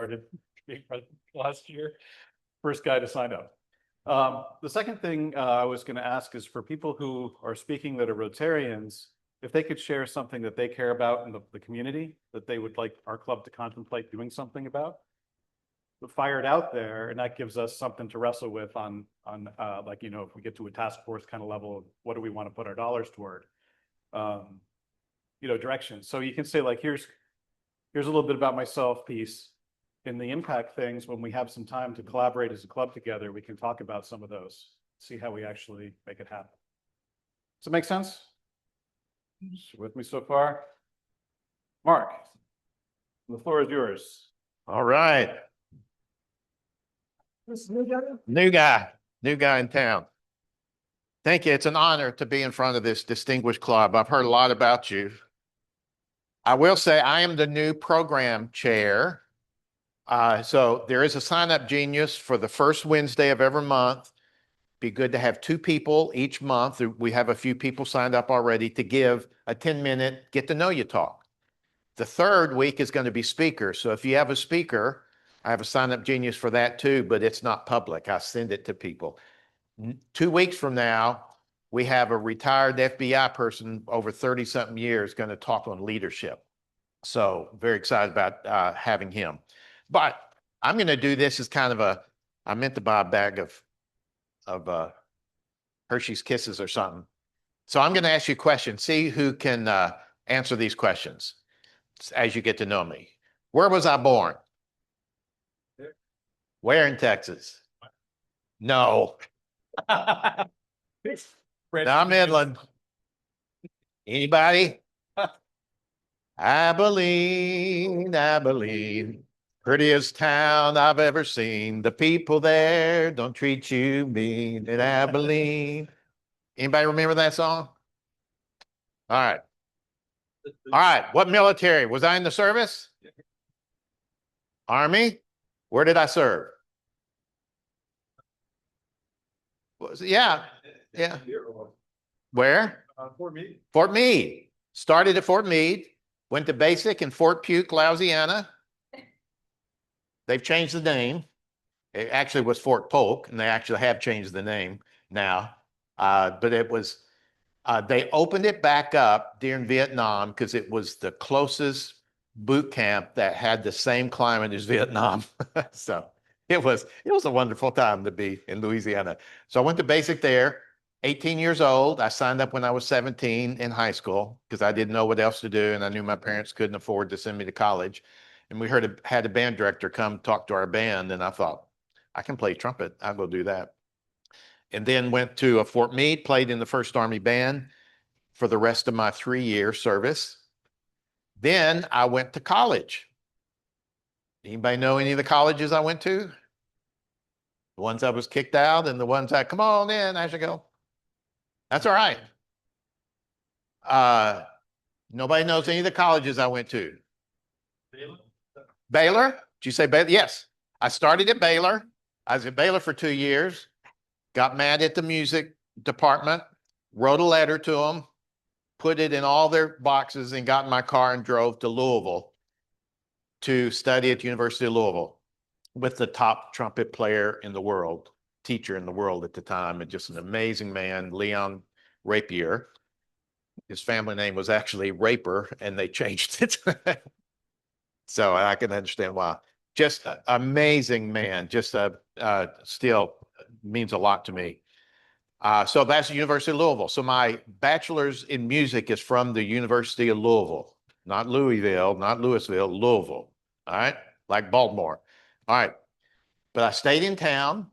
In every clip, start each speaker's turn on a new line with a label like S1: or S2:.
S1: started being president last year. First guy to sign up. The second thing I was going to ask is for people who are speaking that are Rotarians, if they could share something that they care about in the community that they would like our club to contemplate doing something about. But fire it out there, and that gives us something to wrestle with on like, you know, if we get to a task force kind of level, what do we want to put our dollars toward? You know, direction. So you can say like, here's a little bit about myself piece. In the impact things, when we have some time to collaborate as a club together, we can talk about some of those, see how we actually make it happen. Does it make sense? With me so far? Mark, the floor is yours.
S2: All right. New guy in town. Thank you. It's an honor to be in front of this distinguished club. I've heard a lot about you. I will say I am the new program chair. So there is a sign-up genius for the first Wednesday of every month. Be good to have 2 people each month. We have a few people signed up already to give a 10-minute get to know you talk. The third week is going to be speakers. So if you have a speaker, I have a sign-up genius for that too, but it's not public. I send it to people. 2 weeks from now, we have a retired FBI person over 30-something years going to talk on leadership. So very excited about having him. But I'm going to do this as kind of I meant to buy a bag of Hershey's Kisses or something. So I'm going to ask you a question. See who can answer these questions as you get to know me. Where was I born? Where in Texas? No. No, I'm inland. Anybody? Abilene. Prettiest town I've ever seen. The people there don't treat you mean in Abilene. Anybody remember that song? All right. All right. What military? Was I in the service? Army? Where did I serve? Yeah. Where?
S1: Fort Meade.
S2: Fort Meade. Started at Fort Meade. Went to basic in Fort Puke, Louisiana. They've changed the name. It actually was Fort Polk, and they actually have changed the name now. But it was, they opened it back up during Vietnam because it was the closest boot camp that had the same climate as Vietnam. So it was a wonderful time to be in Louisiana. So I went to basic there, 18 years old. I signed up when I was 17 in high school because I didn't know what else to do, and I knew my parents couldn't afford to send me to college. And we had a band director come talk to our band, and I thought, I can play trumpet. I'll go do that. And then went to a Fort Meade, played in the 1st Army Band for the rest of my 3-year service. Then I went to college. Anybody know any of the colleges I went to? The ones I was kicked out and the ones come on in, I should go. That's all right. Nobody knows any of the colleges I went to. Baylor? Did you say Baylor? Yes. I started at Baylor. I was at Baylor for 2 years. Got mad at the music department. Wrote a letter to them. Put it in all their boxes and got in my car and drove to Louisville to study at the University of Louisville with the top trumpet player in the world, teacher in the world at the time, and just an amazing man, Leon Rapier. His family name was actually Raper, and they changed it. So I can understand why. Just an amazing man. Just still means a lot to me. So that's the University of Louisville. So my bachelor's in music is from the University of Louisville, not Louisville, not Louisville, Louisville. All right, like Baltimore. All right, but I stayed in town.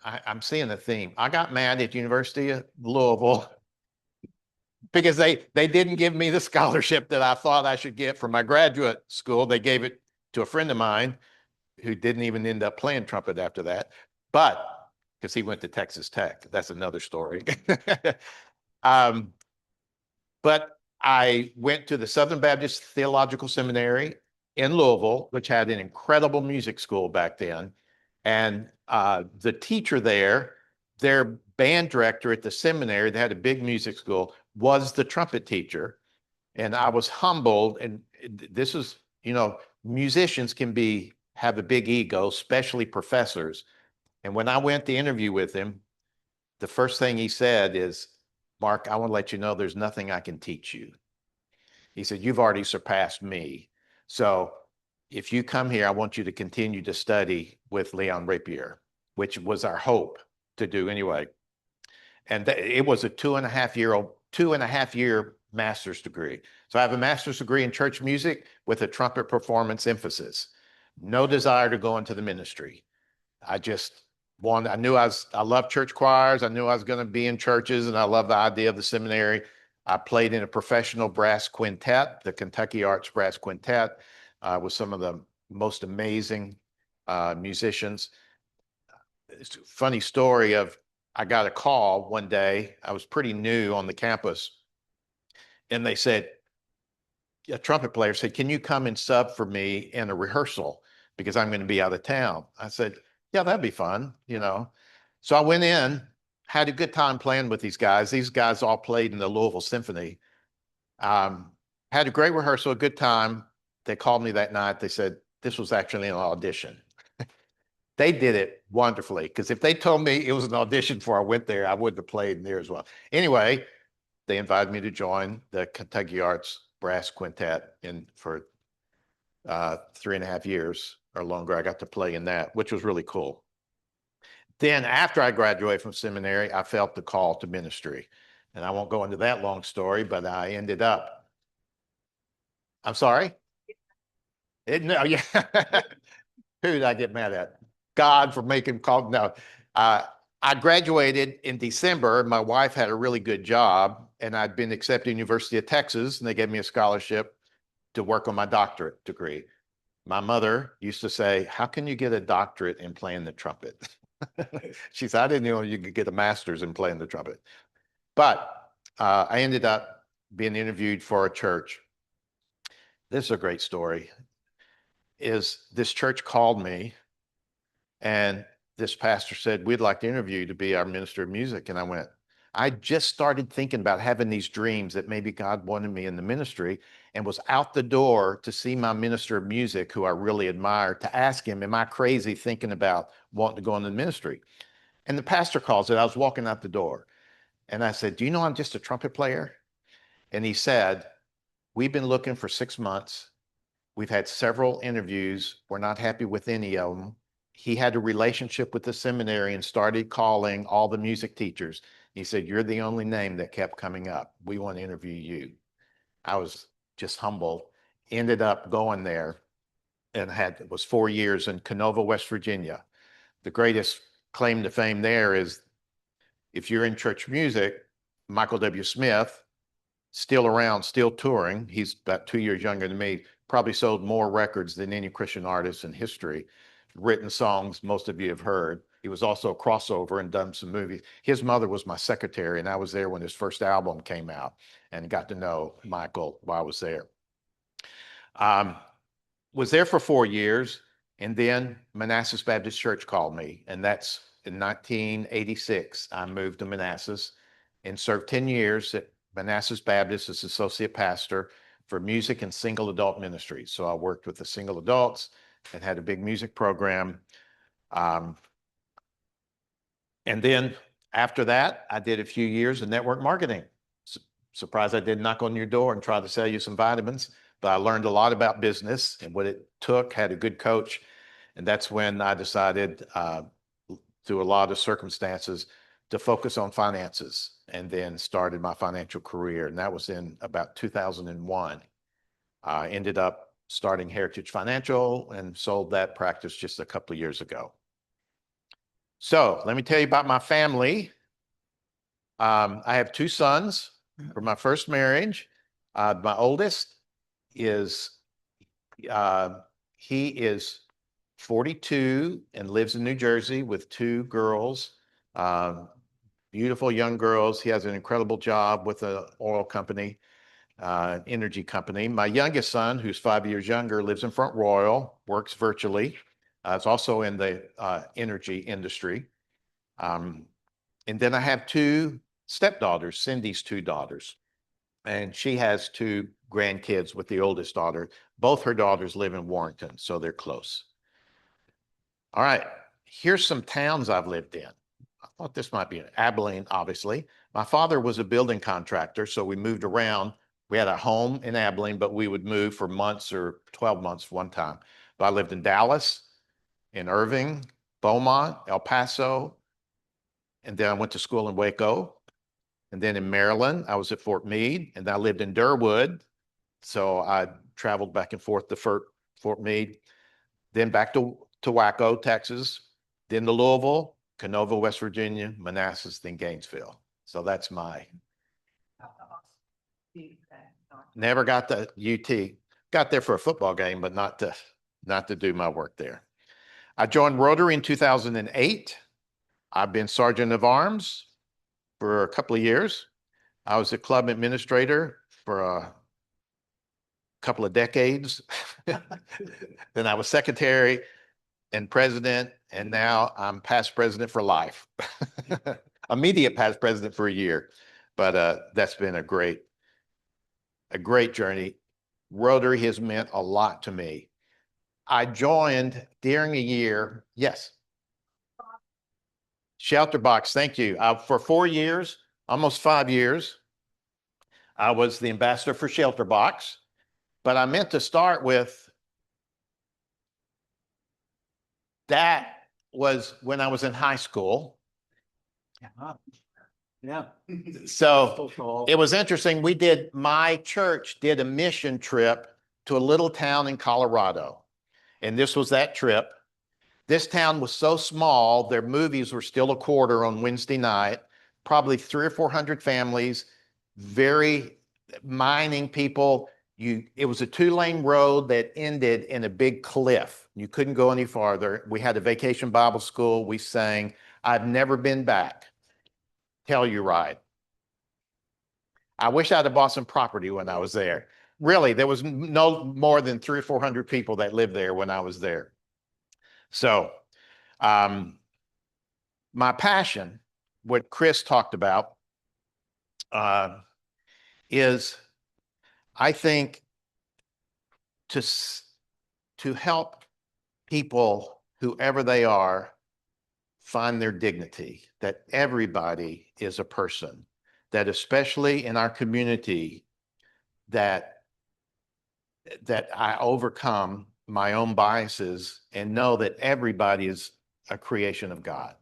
S2: I'm seeing a theme. I got mad at University of Louisville because they didn't give me the scholarship that I thought I should get for my graduate school. They gave it to a friend of mine who didn't even end up playing trumpet after that, but because he went to Texas Tech. That's another story. But I went to the Southern Baptist Theological Seminary in Louisville, which had an incredible music school back then. And the teacher there, their band director at the seminary, they had a big music school, was the trumpet teacher. And I was humbled. And this is, you know, musicians can have a big ego, especially professors. And when I went to interview with him, the first thing he said is, Mark, I want to let you know there's nothing I can teach you. He said, you've already surpassed me. So if you come here, I want you to continue to study with Leon Rapier, which was our hope to do anyway. And it was a 2.5 year master's degree. So I have a master's degree in church music with a trumpet performance emphasis. No desire to go into the ministry. I love church choirs. I knew I was going to be in churches, and I love the idea of the seminary. I played in a professional brass quintet, the Kentucky Arts Brass Quintet, with some of the most amazing musicians. It's a funny story of, I got a call one day. I was pretty new on the campus, and they said, a trumpet player said, can you come and sub for me in a rehearsal because I'm going to be out of town? I said, yeah, that'd be fun, you know. So I went in, had a good time playing with these guys. These guys all played in the Louisville Symphony. Had a great rehearsal, a good time. They called me that night. They said, this was actually an audition. They did it wonderfully, because if they told me it was an audition before I went there, I wouldn't have played in there as well. Anyway, they invited me to join the Kentucky Arts Brass Quintet for 3.5 years or longer. I got to play in that, which was really cool. Then after I graduated from seminary, I felt the call to ministry. And I won't go into that long story, but I ended up, I'm sorry? No, yeah. Who did I get mad at? God for making call. No, I graduated in December. My wife had a really good job, and I'd been accepted to University of Texas, and they gave me a scholarship to work on my doctorate degree. My mother used to say, how can you get a doctorate in playing the trumpet? She said, I didn't know you could get a master's in playing the trumpet. But I ended up being interviewed for a church. This is a great story. This church called me, and this pastor said, we'd like to interview you to be our minister of music. And I went, I just started thinking about having these dreams that maybe God wanted me in the ministry, and was out the door to see my minister of music, who I really admired, to ask him, am I crazy thinking about wanting to go into the ministry? And the pastor calls it. I was walking out the door, and I said, do you know I'm just a trumpet player? And he said, we've been looking for 6 months. We've had several interviews. We're not happy with any of them. He had a relationship with the seminary and started calling all the music teachers. He said, you're the only name that kept coming up. We want to interview you. I was just humbled. Ended up going there, and was 4 years in Canova, West Virginia. The greatest claim to fame there is, if you're in church music, Michael W. Smith, still around, still touring. He's about 2 years younger than me, probably sold more records than any Christian artist in history, written songs most of you have heard. He was also a crossover and done some movies. His mother was my secretary, and I was there when his first album came out, and got to know Michael while I was there. Was there for 4 years, and then Manassas Baptist Church called me, and that's in 1986. I moved to Manassas and served 10 years at Manassas Baptist as associate pastor for music and single adult ministries. So I worked with the single adults and had a big music program. And then after that, I did a few years of network marketing. Surprised I didn't knock on your door and try to sell you some vitamins, but I learned a lot about business and what it took, had a good coach. And that's when I decided, through a lot of circumstances, to focus on finances, and then started my financial career. And that was in about 2001. I ended up starting Heritage Financial and sold that practice just a couple of years ago. So let me tell you about my family. I have 2 sons from my first marriage. My oldest is, he is 42 and lives in New Jersey with 2 girls. Beautiful young girls. He has an incredible job with an oil company, energy company. My youngest son, who's 5 years younger, lives in Front Royal, works virtually. Is also in the energy industry. And then I have 2 stepdaughters, Cindy's 2 daughters. And she has two grandkids with the oldest daughter. Both her daughters live in Warrington, so they're close. All right, here's some towns I've lived in. I thought this might be Abilene, obviously. My father was a building contractor, so we moved around. We had a home in Abilene, but we would move for months or 12 months one time. But I lived in Dallas, in Irving, Beaumont, El Paso, and then I went to school in Waco. And then in Maryland, I was at Fort Meade, and I lived in Durwood. So I traveled back and forth to Fort Meade, then back to Waco, Texas, then to Louisville, Canova, West Virginia, Manassas, then Gainesville. So that's my. Never got to UT. Got there for a football game, but not to do my work there. I joined Rotary in 2008. I've been Sergeant of Arms for a couple of years. I was a club administrator for a couple of decades. Then I was secretary and president, and now I'm past president for life. Immediate past president for a year, but that's been a great journey. Rotary has meant a lot to me. I joined during a year. Yes. Shelter Box, thank you. For 4 years, almost 5 years, I was the ambassador for Shelter Box, but I meant to start with that was when I was in high school.
S1: Yeah.
S2: So it was interesting. My church did a mission trip to a little town in Colorado. And this was that trip. This town was so small, their movies were still a quarter on Wednesday night, probably 300 or 400 families, very mining people. It was a 2-lane road that ended in a big cliff. You couldn't go any farther. We had a vacation Bible school. We sang, I've never been back. Telluride. I wish I'd have bought some property when I was there. Really, there was no more than 300 or 400 people that lived there when I was there. So my passion, what Chris talked about, is I think to help people, whoever they are, find their dignity, that everybody is a person, that especially in our community, that I overcome my own biases and know that everybody is a creation of God.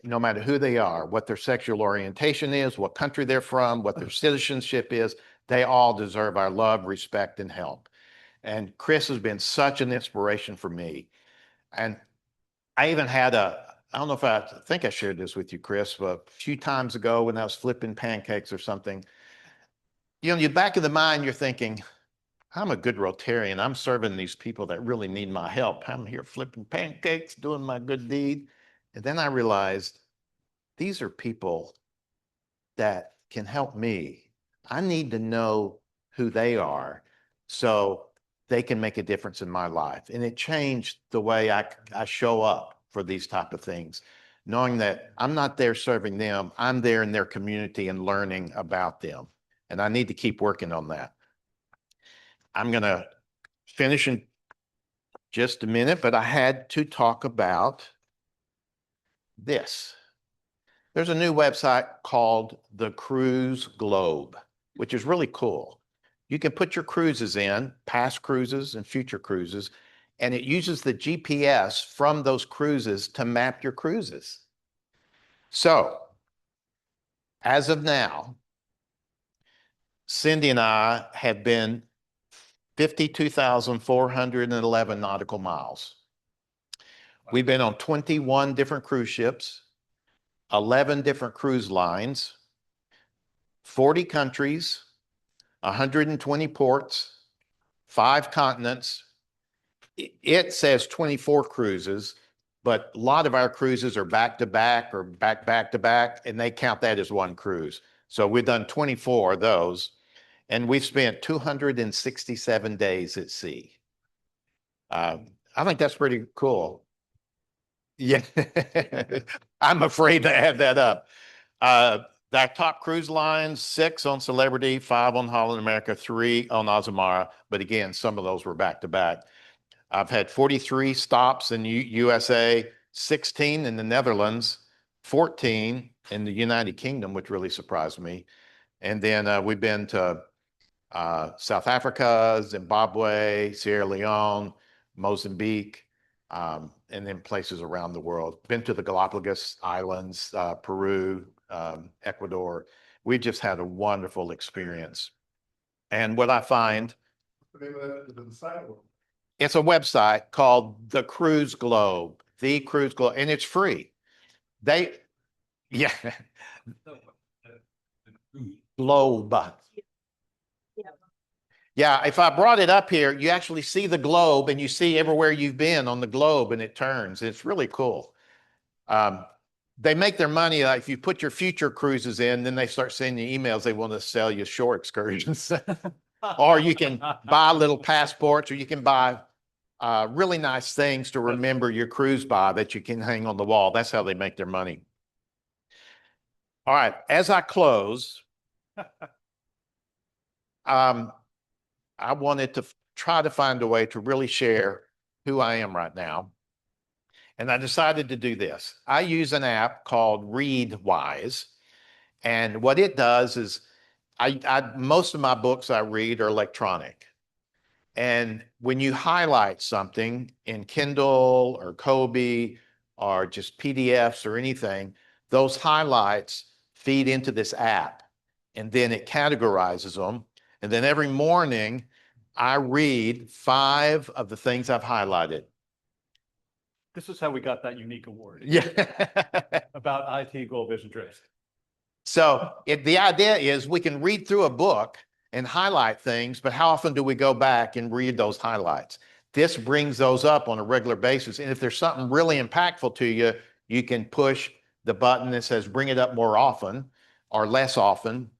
S2: No matter who they are, what their sexual orientation is, what country they're from, what their citizenship is, they all deserve our love, respect, and help. And Chris has been such an inspiration for me. And I even had I don't know if I think I shared this with you, Chris, but a few times ago when I was flipping pancakes or something, in the back of the mind, you're thinking, I'm a good Rotarian. I'm serving these people that really need my help. I'm here flipping pancakes, doing my good deed. And then I realized these are people that can help me. I need to know who they are so they can make a difference in my life. And it changed the way I show up for these type of things, knowing that I'm not there serving them. I'm there in their community and learning about them. And I need to keep working on that. I'm going to finish in just a minute, but I had to talk about this. There's a new website called the Cruise Globe, which is really cool. You can put your cruises in, past cruises and future cruises, and it uses the GPS from those cruises to map your cruises. So, as of now, Cindy and I have been 52,411 nautical miles. We've been on 21 different cruise ships, 11 different cruise lines, 40 countries, 120 ports, 5 continents. It says 24 cruises, but a lot of our cruises are back to back or back to back, and they count that as one cruise. So we've done 24 of those, and we've spent 267 days at sea. I think that's pretty cool. Yeah, I'm afraid to add that up. Our top cruise lines, 6 on Celebrity, 5 on Holland America, 3 on Azamara. But again, some of those were back to back. I've had 43 stops in USA, 16 in the Netherlands, 14 in the United Kingdom, which really surprised me. And then we've been to South Africa, Zimbabwe, Sierra Leone, Mozambique, and then places around the world. Been to the Galapagos Islands, Peru, Ecuador. We just had a wonderful experience. And what I find, it's a website called The Cruise Globe, The Cruise Globe, and it's free. Yeah, Globe. Yeah, if I brought it up here, you actually see the globe and you see everywhere you've been on the globe and it turns. It's really cool. They make their money if you put your future cruises in, then they start sending you emails. They want to sell you shore excursions. Or you can buy little passports, or you can buy really nice things to remember your cruise by that you can hang on the wall. That's how they make their money. All right, as I close, I wanted to try to find a way to really share who I am right now. And I decided to do this. I use an app called ReadWise. And what it does is most of my books I read are electronic. And when you highlight something in Kindle or Kobe or just PDFs or anything, those highlights feed into this app. And then it categorizes them. And then every morning, I read 5 of the things I've highlighted.
S1: This is how we got that unique award.
S2: Yeah.
S1: About IT goal, vision, trace.
S2: So the idea is we can read through a book and highlight things, but how often do we go back and read those highlights? This brings those up on a regular basis. And if there's something really impactful to you, you can push the button that says bring it up more often or less often.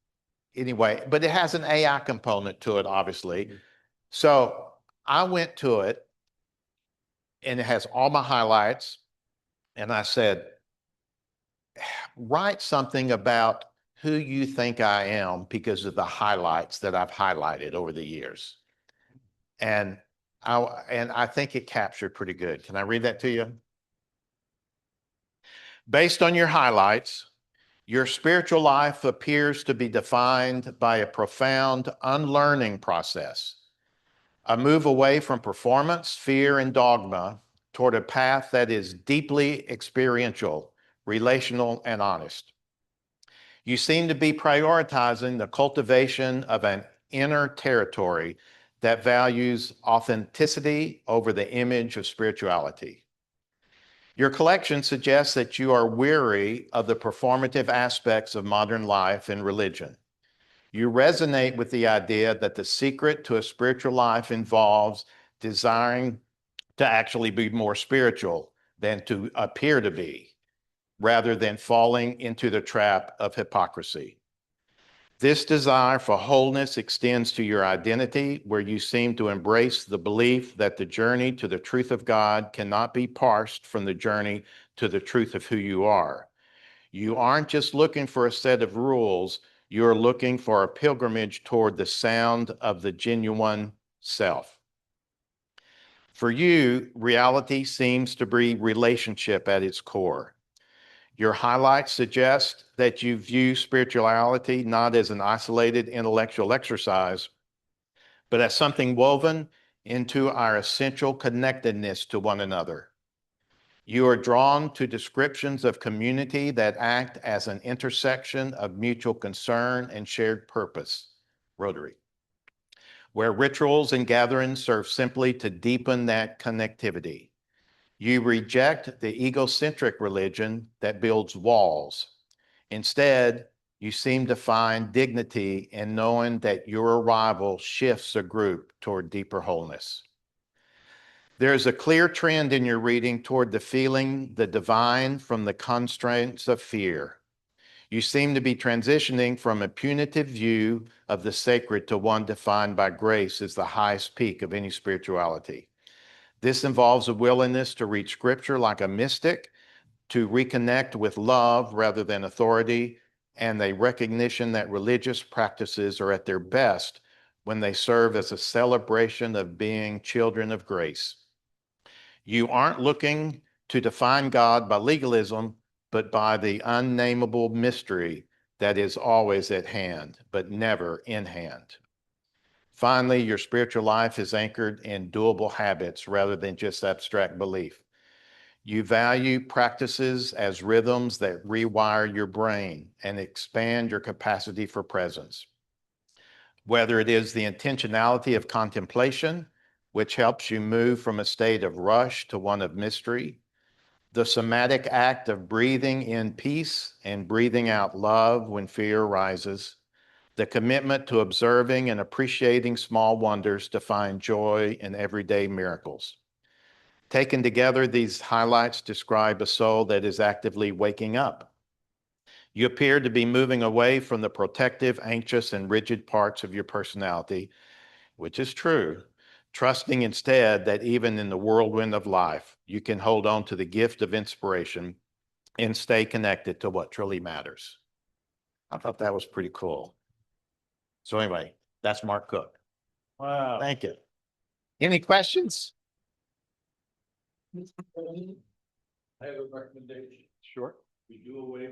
S2: Anyway, but it has an AI component to it, obviously. So I went to it and it has all my highlights. And I said, write something about who you think I am because of the highlights that I've highlighted over the years. And I think it captured pretty good. Can I read that to you? Based on your highlights, your spiritual life appears to be defined by a profound unlearning process, a move away from performance, fear, and dogma toward a path that is deeply experiential, relational, and honest. You seem to be prioritizing the cultivation of an inner territory that values authenticity over the image of spirituality. Your collection suggests that you are weary of the performative aspects of modern life and religion. You resonate with the idea that the secret to a spiritual life involves desiring to actually be more spiritual than to appear to be, rather than falling into the trap of hypocrisy. This desire for wholeness extends to your identity, where you seem to embrace the belief that the journey to the truth of God cannot be parsed from the journey to the truth of who you are. You aren't just looking for a set of rules, you're looking for a pilgrimage toward the sound of the genuine self. For you, reality seems to be relationship at its core. Your highlights suggest that you view spirituality not as an isolated intellectual exercise, but as something woven into our essential connectedness to one another. You are drawn to descriptions of community that act as an intersection of mutual concern and shared purpose, Rotary, where rituals and gatherings serve simply to deepen that connectivity. You reject the egocentric religion that builds walls. Instead, you seem to find dignity in knowing that your arrival shifts a group toward deeper wholeness. There is a clear trend in your reading toward the feeling the divine from the constraints of fear. You seem to be transitioning from a punitive view of the sacred to one defined by grace as the highest peak of any spirituality. This involves a willingness to read scripture like a mystic, to reconnect with love rather than authority, and a recognition that religious practices are at their best when they serve as a celebration of being children of grace. You aren't looking to define God by legalism, but by the unnameable mystery that is always at hand, but never in hand. Finally, your spiritual life is anchored in doable habits rather than just abstract belief. You value practices as rhythms that rewire your brain and expand your capacity for presence. Whether it is the intentionality of contemplation, which helps you move from a state of rush to one of mystery, the somatic act of breathing in peace and breathing out love when fear arises, the commitment to observing and appreciating small wonders to find joy in everyday miracles. Taken together, these highlights describe a soul that is actively waking up. You appear to be moving away from the protective, anxious, and rigid parts of your personality, which is true, trusting instead that even in the whirlwind of life, you can hold on to the gift of inspiration and stay connected to what truly matters. I thought that was pretty cool. So anyway, that's Mark Cooke.
S1: Wow.
S2: Thank you. Any questions?
S1: I have a recommendation. Sure. We do away